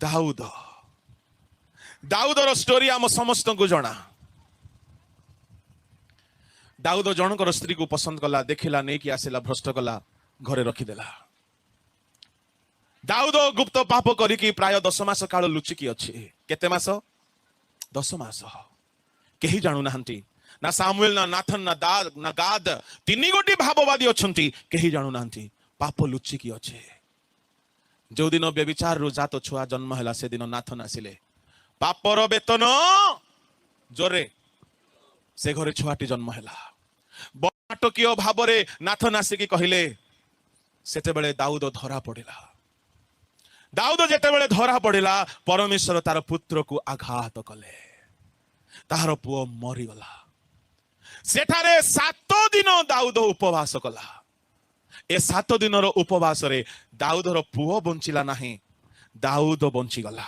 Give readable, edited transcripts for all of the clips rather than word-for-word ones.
Dawood दाऊदर story आम समस्त को जना। दाऊद जनकर स्त्री को पसंद कला, देखिला, नहीं कि आसिला, भ्रष्ट कला, घरे रखिदेला। दाऊद गुप्त पाप करिकी प्राय 10 मास काल लुचिकी अच्छी। केते मास? 10 मास। केही जानु नाहंती, ना सामुएल, ना नाथन, ना गाद, तीन गोटी भाववादी अछंती, केही जानु नाहंती पाप लुचिकी अच्छे। जो दिन व्यभिचार रु जात छुआ जन्म हैला से दिन नाथन आसिले। पापर वेतन जोरे से घरे छुआटी जन्म हैला। नाटकीय भाव में नाथन आसिकी कहले। सेते बेले दाऊद धरा पड़िला। दाऊद जेते बेले धरा पड़िला, परमेश्वर तार पुत्र को आघात कले, तार पुओ मरीगला। सेठारे 7 दिन दाऊद उपवास कला। ए 7 दिन उपवास रे दाऊदर पुओ बंचिला नहीं, दाऊद बंचीगला।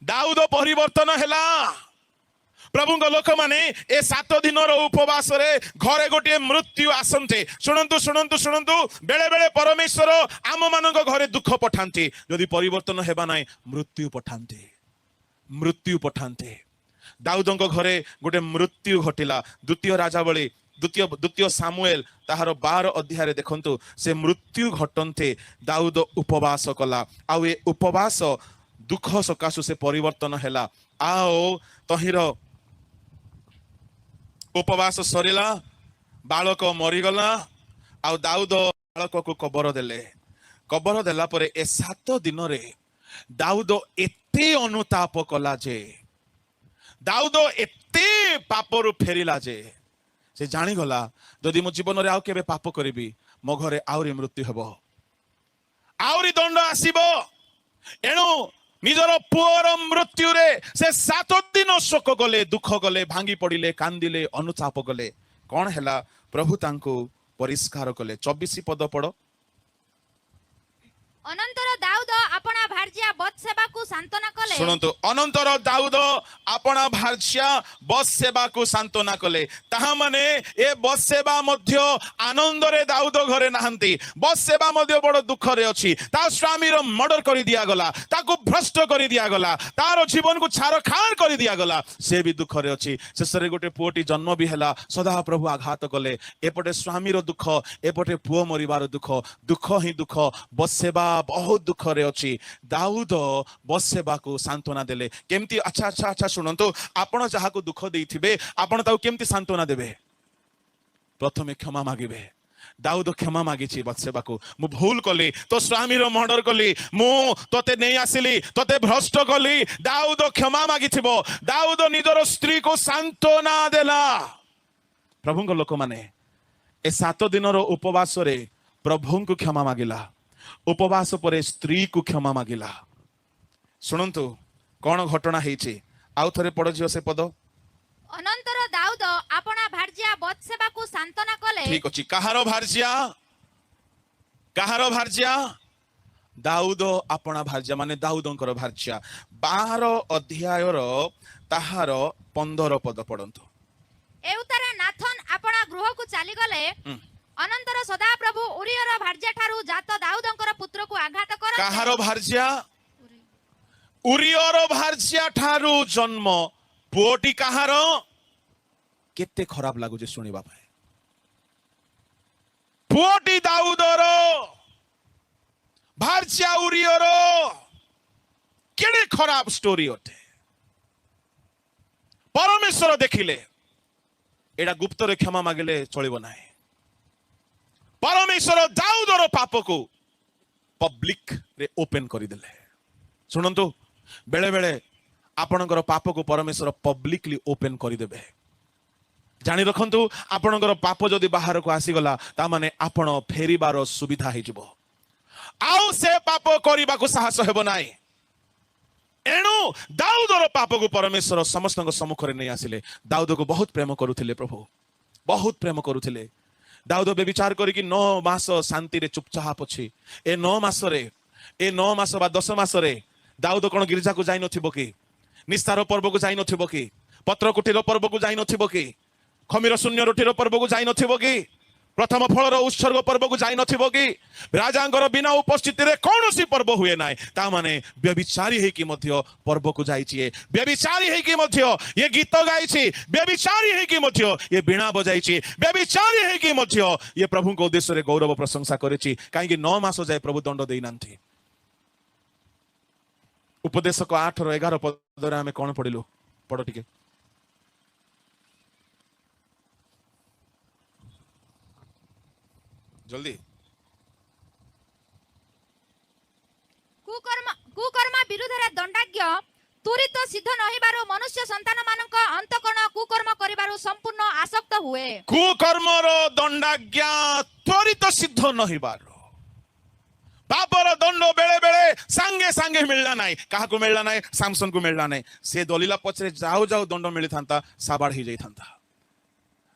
दाऊद परिवर्तन हैला। प्रभु लोक माने ए 7 दिन उपवास रे घरे गोटे मृत्यु आसंते। शुणंतु शुणंतु शुणंतु, बेले बेले परमेश्वर आम मान घरे दुख पठांती, यदि परिवर्तन हेबा नाई मृत्यु पठांते, मृत्यु पठांते। दाऊद घरे गोटे मृत्यु घटिला। द्वितीय राजावली द्वितीय सामुएल ताहार 12 अध्याय देखंतु, से मृत्यु घटंते दाऊद उपवास कला। आउ ए उपवास दुख सकाशु से परिवर्तन हैला। आओ तहिर उपवास सरिला, बालक मरीगला। आउ दाऊद बालक को कबर देले। कबर देला परे ए 7 दिन रे दाऊद एते अनुताप कला जे, दाऊद एते पापरु फेरिला जे, से जानी गला जदि मो जीवन रे आउ केबे पाप करिबी, मो घरे आउरी मृत्यु हेबो, आउरी दंड आसीबो। एणु निजर पुअर मृत्यु रे से 7 दिन शोक गले, दुख गले, भांगी पड़िले, कांदिले, अनुताप गले। कौन हैला? प्रभु तांको परिष्कार कले। 24 पद पढ़ो। अनंतर दाऊद अपना भार्या बत्सेबा को सांत्वना कले। सुनंतु, अनंतर दाऊद अपना भार्या बत्सेबा को सांत्वना कले। ताहा माने ए बत्सेबा मध्य आनंद रे दाऊद घरे नाहंती। बत्सेबा मध्य बड़ दुख रे अछि। ता स्वामी रो मर्डर करि दिया गला, ताको भ्रष्ट करि दिया गला, तारो जीवन को छारखार करि दिया गला, से भी दुख रे अछि। शेषरे गोटे पुओटी जन्म भी हैला। सदा प्रभु आघात कले। एपटे स्वामी रो दुख, एपटे पुओ मरिबार दुख, दुख ही दुख। बत्सेबा बहुत दुख रे अछि। दाऊद बत्सेबा को सांत्वना देले। केमती? अच्छा अच्छा अच्छा, सुनंतु, आपण जहा को दुख देइथिबे, आपण ताऊ केमती सांत्वना देबे? प्रथमे क्षमा मागिबे। दाऊद क्षमा मागिछि बत्सेबा को। मु भूल कली, तो स्वामी रो मर्डर कली, मु तोते नहीं आसिली, तोते भ्रष्ट कली। दाऊद क्षमा मागिथिबो। दाऊद निजर स्त्री को सांत्वना देला। प्रभु को लोक माने ए 7 दिन रो उपवास रे प्रभु को क्षमा मागिला। उपवास परे स्त्री को क्षमा मागिला। सुनंतु कौन घटना हेछि? आउ थरे पढ़ जियो से पद। अनंतर दाऊद अपना भार्या बत्सेबा को सांत्वना कले। ठीक अछि। कहारो भार्या? कहारो भार्या? दाऊद अपना भार्या, माने दाऊदंकर भार्या। 12 अध्याय रो ताहार 15 पद पढ़ंतु। एउतरे नाथन अपना गृह को चली गले। अनंतर सदा प्रभु उरियर भार्या ठारू जात दाऊदंकर पुत्र को आघात कर। कहारो भार्या? उरियर भार्या ठारू जन्म पुओटी कहारो? केते खराब लागुजे सुनिबा पाए। पुओटी दाऊदर, भार्या उरियर। केड़े खराब स्टोरी होते। परमेश्वर देखिले एडा गुप्त रे क्षमा मागिले चलिबो नाही। परमेश्वर दाऊदर पाप को पब्लिक रे ओपन करि देले। सुनंतु, बेले बेले आपणकर पाप को परमेश्वर पब्लिकली ओपन करि देबे। जानि रखंतु, आपणकर पाप जदि बाहर को आसी गला, ता माने आपण फेरिबार सुविधा हे जिवो। आउ से पाप करिबा को साहस हेबो नाही। एणु दाऊदर पाप को परमेश्वर समस्त सम्मुख रे नै आसिले। दाऊद को बहुत प्रेम करुथिले प्रभु, बहुत प्रेम करुथिले। दाऊद व्यभिचार करिकि 9 मास शांति रे चुपचाप अछि। ए 9 मास रे, ए 9 मास बा 10 मास रे दाऊद कोन गिरजा को जाई नथिबो कि? निस्तार पर्व को जाई नथिबो कि? पत्र कुटीर पर्व को जाई नथिबो कि? खमीर शून्य रोटीर पर्व को जाई नथिबो कि? प्रथम फलर उत्सर्ग पर्व को जाई नथिबो कि राजांकर बिना उपस्थिति रे कौनसी पर्व हुए ना ता माने व्यभिचारी है कि मध्य पर्व को जाइछि व्यभिचारी है कि मध्य ये गीत गाइछि व्यभिचारी है कि मध्य ये बीणा बजाइछि व्यभिचारी है कि मध्य ये प्रभु को उद्देश्य रे गौरव प्रशंसा करिछि काहे 9 मास जाय प्रभु दंड देई नांथि उपदेशक 8 रो 11 पद रे हमें कोन पढिलु पढ टिके जल्दी कुकर्म विरुद्ध रे दंडाज्ञ तुरित सिद्ध नहिबारो मनुष्य संतान मानक अंतकरण कुकर्म करिबारो संपूर्ण आसक्त हुए कुकर्मर दंडाज्ञा त्वरित सिद्ध नहिबारो पापर दंड बेले बेले सांगे सांगे मिलला नाही काहाको मिलला नाही सामसन को मिलला नाही से दलिला पछरे जाऊ जाऊ दंड मिली थांता साबाड़ ही जाई थांता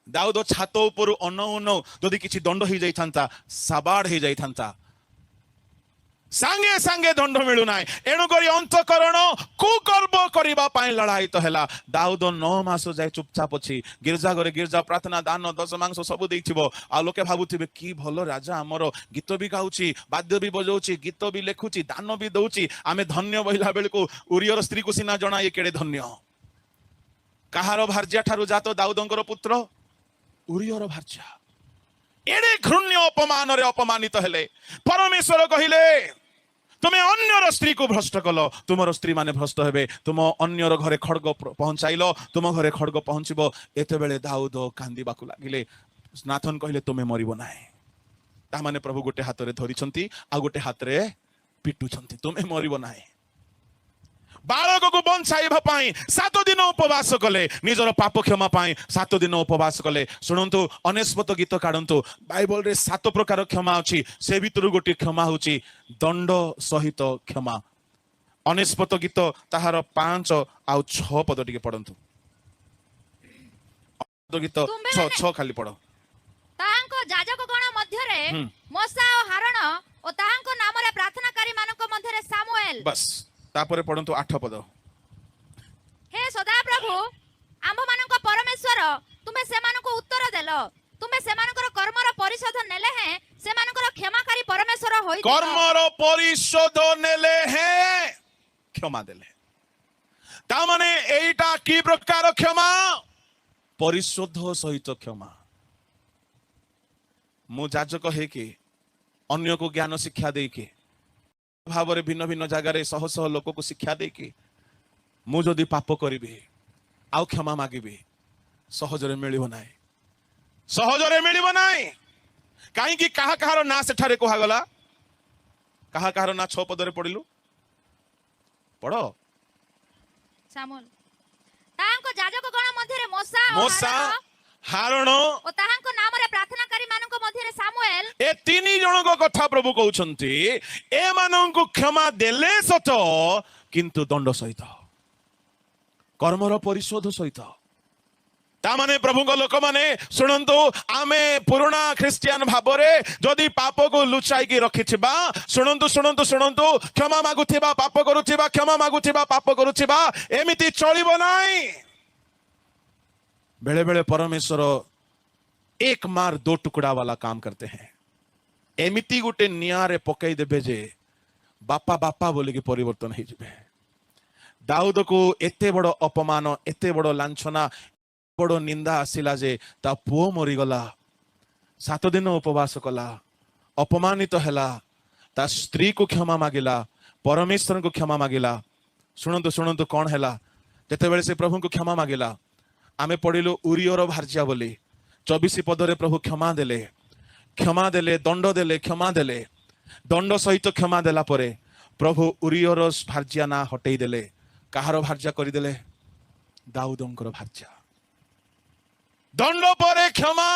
दाऊद छात उपर अनौ अनौ जदि किछि दंड ही जाई थांता साबाड़ ही जाई थांता सांगे सांगे दंड मिलु नाही एणु करी अंतकरण कुकर्म करिबा पाई लड़ाई तो हैला दाऊद 9 मास जाय चुपचाप अछि गिरजा घरे गिरजा प्रार्थना दान दशमांश सब देइथिबो आ लोके भाबुथिबे की भलो राजा हमरो गीत भी गाउची वाद्य भी बजाउची गीत भी लेखुची दान भी दउची आमे धन्य बहिला बेलको उरियर स्त्री को सिना जणा ये केडे धन्य कहारो भार्या ठारू जातो दाऊदंकर पुत्र उरियर भार्या एडे घृण्य अपमान रे अपमानित हेले परमेश्वर कहिले तुमे अन्यर स्त्री को भ्रष्ट कल तुमर स्त्री माने भ्रष्ट हेबे तुम अन्यर घरे खड्ग पहुंचाइलो तुम घरे खड्ग पहुंचबो एते बेले दाऊद कांदीबाकू लागिले नाथन कहिले तुमे मरिबो नाही ता माने प्रभु गोटे हाथ रे धरिछंती आ गोटे हाथ रे पिटुछंती तुमे मरिबो नाही बालक को बंचाइबा पाई 7 दिन उपवास कले निजर पाप क्षमा पाई 7 दिन उपवास कले सुनंतु अनेस्पत गीत काढंतु बाइबल रे 7 प्रकार क्षमा अछि से भीतर गोटे क्षमा होछि दंड सहित क्षमा अनेस्पत गीत ताहार 5 आ 6 पद टिके पढंतु गीत 6 खाली पढ ताहांको याजक गण मध्य रे मोसा ओ हारण ओ ताहांको नाम रे प्रार्थनाकारी मानक मध्य रे सामुएल बस तापरे पढंतु 8 पद हे सदा प्रभु आम्भ मानक परमेश्वर तुमे से मानको उत्तर देलो तुमे से मानकर कर्मर परिशोध नेले हैं से मानकर क्षमाकारी परमेश्वर होई कर्मर परिशोध नेले हैं क्षमा देले ता माने एटा की प्रकार क्षमा परिशोध सहित क्षमा मु जाजक हे के अन्य को ज्ञान शिक्षा दे के भाव भिन्न भिन्न जगार शह शह लोक को शिक्षा दे कि मु जदि पाप करी आउ क्षमा मागिबी सहजरे मिलिबो नाही सहजरे मिलिबो नाही काहे कि कहा कहार ना सेठारे कहा गला कहा कहार ना 6 पदरे पढिलु पढो सामुएल तांको याजक गण मध्य रे मोसा हारण ओ ताहांको नाम रे प्रार्थनाकारी मानक मध्य रे सामुएल ए 3 जनक कथा प्रभु कहउछंती ए माननकु क्षमा देले सत किंतु दंड सहित कर्मर परिशोध सहित ता माने प्रभु को लोक माने सुनंतु आमे पुराना ख्रिस्टियन भाबरे जदि पाप को लुचाई की रखिथिबा सुनंतु सुनंतु सुनंतु क्षमा मागुथिबा पाप करूथिबा क्षमा मागुथिबा पाप करूथिबा एमिति चलिबो नाही बेले बेले परमेश्वर एक मार 2 टुकड़ा वाला काम करते हैं एमिति गुटे नियारे पकई देबे जे बापा बापा बोले कि परिवर्तन हो जिबे दाऊद को एते बड़ अपमान एते बड़ लांछना बड़ निंदा आसिला जे ता पुओ मरी गला 7 दिन उपवास कला अपमानित हैला ता स्त्री को क्षमा मागिला परमेश्वर को क्षमा मागिला सुनंतु सुनंतु कौन हैला जेते बेले से प्रभु को क्षमा मागिला आमे पढ़िलु उरियर भार्या बोली 24 पदरे प्रभु क्षमा देले दंड देले क्षमा देले दंड सहित क्षमा देला परे प्रभु उरियर भार्या ना हटई देले कहार भार्या करी देले दाऊदंकर भार्या दंड परे क्षमा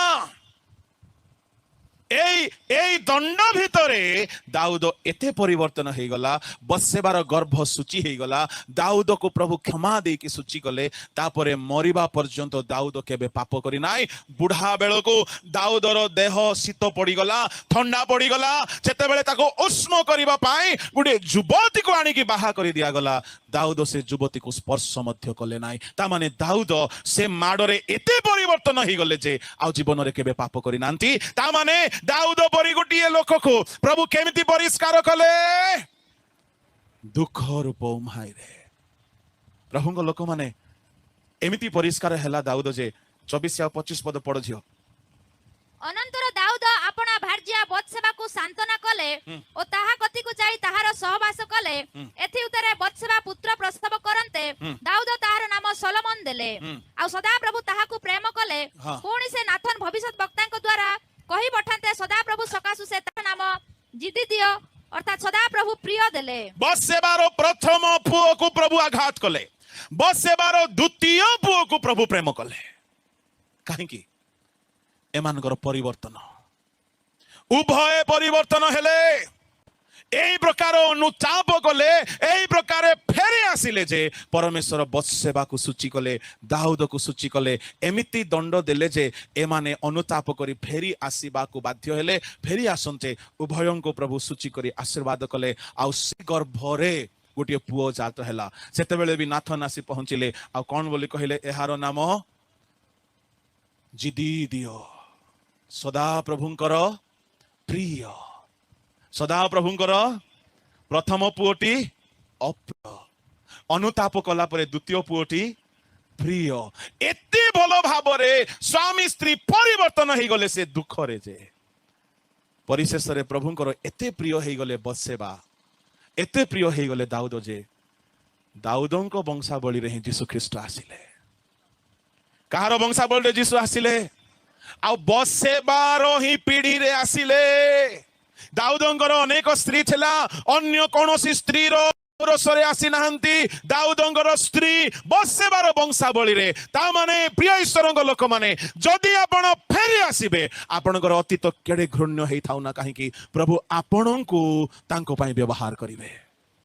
এই দণ্ড ভিতরে দাউদ এতে পরিবর্তন হয়ে গলা বসেবার গর্ভ সূচি হয়ে গলা দাউদ को प्रभु क्षमा दे कि सूची कले तापरे मरिबा पर्यंत दाऊद केबे पाप करी नाई बुढ़ा बेल को दाऊदर देह शीत पड़ी गला ठंडा पड़ी गला जेते बेले ताको उष्ण करिबा पाई गुडे युवती को आनी कि बाहा करी दिया गला दाऊद से युवती को स्पर्श मध्य कले नाई तामाने दाऊद से माडरे एते परिवर्तन ही गले जे आ जीवन रे केबे पाप करि नांती तामाने दाऊद परि गोटिए लोक को प्रभु केमिति परिष्कार कले दुख रूप उम्हाई रे प्रभु लोक माने एमिति परिष्कार हैला दाऊद जे 24 या 25 पद पढ़ झियो अनंतर दाऊद अपना भार्या बत्सेबा को सांत्वना कले ओ ताहा कति को जाई ताहार सहवास कले एथि उतरे बत्सेबा पुत्र प्रसव करन्ते दाऊद ताहार नाम सोलोमन देले आ सदा प्रभु ताहा को प्रेम कले पुणी से नाथन भविष्यत वक्ता को द्वारा कहि पठान्ते सदा प्रभु सकासु से ताहा नाम जिदि दियो अर्थात सदा प्रभु प्रिय देले बत्सेबार प्रथम पुओ को प्रभु आघात कले बत्सेबार द्वितीय पुओ को प्रभु प्रेम कले काहेकि एमानकर परिवर्तन उभय परिवर्तन हेले एई प्रकार अनुताप कले एई प्रकार फेरी आसिले जे परमेश्वर बत्सेबा को सूची कले दाऊद को सूची कले एमिति दंड देले जे एमाने अनुताप करी फेरी आसीबा को बाध्य हेले फेरी आसंते उभयं को प्रभु सूची करी आशीर्वाद कले आ से गर्भरे गोटे पुओ जात हैला सेतेबेले भी नाथन आसी पहुंचिले आ कोन बोली कहिले एहार नाम जिदी दियो सदा प्रभुंकर प्रिय सदा प्रभुंकर प्रथम पुओटी अप्रिय अनुताप कला परे द्वितीय पुओटी प्रिय एते भलो भाबरे स्वामी स्त्री परिवर्तन हे गले से दुख रे जे परिशेष रे प्रभुंकर एते प्रिय हे गले बत्सेबा एते प्रिय हे गले दाऊद जे दाऊदंक वंशावली रे यीशु ख्रीष्ट आसिले कहार वंशावली रे यीशु आसिले आ बत्सेबार ही पीढ़ी रे आसिले दाऊदंकर अनेक स्त्री थिला अन्य कोनोसी स्त्री रो रसरे आसी नाहंती दाऊदंकर स्त्री बत्सेबार वंशावली रे ता माने प्रिय ईश्वरंग लोक माने जदि आपण फेरी आसीबे आपणकर अतीत केडे घृण्य हेई थाउ ना काहे कि प्रभु आपणंकु तांको पई व्यवहार करिवे।